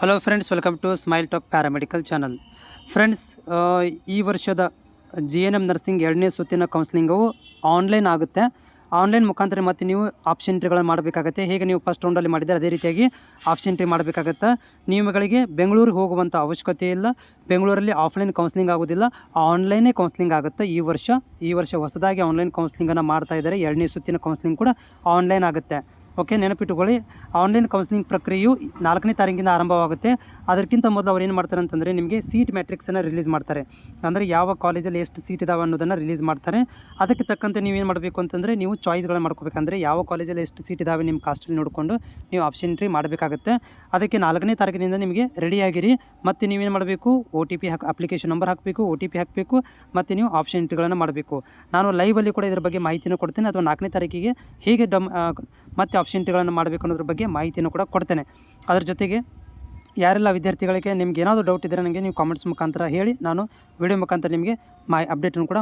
Hello friends, welcome to smile talk paramedical channel. Friends, ಈ ವರ್ಷದ GNM nursing 2ನೇ ಸುತ್ತಿನ ಕೌನ್ಸ್ಲಿಂಗು ಆನ್ಲೈನ್ ಆಗುತ್ತೆ. ಆನ್ಲೈನ್ ಮುಖಾಂತರ ಮತ್ತು ನೀವು ಆಪ್ಷನ್ ಎಂಟ್ರಿಗಳನ್ನು ಮಾಡಬೇಕಾಗುತ್ತೆ. ಹೇಗೆ ನೀವು ಫಸ್ಟ್ ರೌಂಡಲ್ಲಿ ಮಾಡಿದರೆ ಅದೇ ರೀತಿಯಾಗಿ ಆಪ್ಷನ್ ಎಂಟ್ರಿ ಮಾಡಬೇಕಾಗತ್ತೆ. ನಿಮಗೆ ಬೆಂಗಳೂರಿಗೆ ಹೋಗುವಂಥ ಅವಶ್ಯಕತೆ ಇಲ್ಲ. ಬೆಂಗಳೂರಲ್ಲಿ ಆಫ್ಲೈನ್ ಕೌನ್ಸ್ಲಿಂಗ್ ಆಗೋದಿಲ್ಲ, ಆನ್ಲೈನೇ ಕೌನ್ಸ್ಲಿಂಗ್ ಆಗುತ್ತೆ. ಈ ವರ್ಷ ಹೊಸದಾಗಿ ಆನ್ಲೈನ್ ಕೌನ್ಸ್ಲಿಂಗನ್ನು ಮಾಡ್ತಾ ಇದ್ದಾರೆ. 2ನೇ ಸುತ್ತಿನ ಕೌನ್ಸ್ಲಿಂಗ್ ಕೂಡ ಆನ್ಲೈನ್ ಆಗುತ್ತೆ. ಓಕೆ, ನೆನಪಿಟ್ಟುಕೊಳ್ಳಿ. ಆನ್ಲೈನ್ ಕೌನ್ಸ್ಲಿಂಗ್ ಪ್ರಕ್ರಿಯೆಯು 4ನೇ ತಾರೀಕಿಂದ ಆರಂಭವಾಗುತ್ತೆ. ಅದಕ್ಕಿಂತ ಮೊದಲು ಅವ್ರು ಏನು ಮಾಡ್ತಾರೆ ಅಂತಂದರೆ ನಿಮಗೆ ಸೀಟ್ ಮ್ಯಾಟ್ರಿಕ್ಸನ್ನು ರಿಲೀಸ್ ಮಾಡ್ತಾರೆ. ಅಂದರೆ ಯಾವ ಕಾಲೇಜಲ್ಲಿ ಎಷ್ಟು ಸೀಟ್ ಇದಾವೆ ಅನ್ನೋದನ್ನು ರಿಲೀಸ್ ಮಾಡ್ತಾರೆ. ಅದಕ್ಕೆ ತಕ್ಕಂತೆ ನೀವೇನು ಮಾಡಬೇಕು ಅಂತಂದರೆ ನೀವು ಚಾಯ್ಸ್ಗಳನ್ನು ಮಾಡ್ಕೋಬೇಕಂದ್ರೆ ಯಾವ ಕಾಲೇಜಲ್ಲಿ ಎಷ್ಟು ಸೀಟ್ ಇದಾವೆ ನಿಮ್ಮ ಕಾಸ್ಟಲ್ಲಿ ನೋಡಿಕೊಂಡು ನೀವು ಆಪ್ಷನ್ ಎಂಟ್ರಿ ಮಾಡಬೇಕಾಗುತ್ತೆ. ಅದಕ್ಕೆ 4ನೇ ತಾರೀಕಿನಿಂದ ನಿಮಗೆ ರೆಡಿಯಾಗಿರಿ. ಮತ್ತು ನೀವೇನು ಮಾಡಬೇಕು, OTP ಅಪ್ಲಿಕೇಶನ್ ನಂಬರ್ ಹಾಕಬೇಕು, OTP ಹಾಕಬೇಕು, ಮತ್ತು ನೀವು ಆಪ್ಷನ್ ಎಂಟ್ರಿಗಳನ್ನು ಮಾಡಬೇಕು. ನಾನು ಲೈವಲ್ಲಿ ಕೂಡ ಇದರ ಬಗ್ಗೆ ಮಾಹಿತಿಯನ್ನು ಕೊಡ್ತೇನೆ, ಅಥವಾ 4ನೇ ತಾರೀಕಿಗೆ ಹೇಗೆ ಮತ್ತು ಆಪ್ಷನ್ ಎಂಟ್ರಿಗಳನ್ನು ಮಾಡಬೇಕು ಅನ್ನೋದ್ರ ಬಗ್ಗೆ ಮಾಹಿತಿಯನ್ನು ಕೂಡ ಕೊಡ್ತೇನೆ. ಅದರ ಜೊತೆಗೆ ಯಾರೆಲ್ಲ ವಿದ್ಯಾರ್ಥಿಗಳಿಗೆ ನಿಮ್ಗೆ ಏನಾದರೂ ಡೌಟ್ ಇದ್ದರೆ ನನಗೆ ನೀವು ಕಾಮೆಂಟ್ಸ್ ಮುಖಾಂತರ ಹೇಳಿ, ನಾನು ವಿಡಿಯೋ ಮುಖಾಂತರ ನಿಮಗೆ ಅಪ್ಡೇಟನ್ನು ಕೂಡ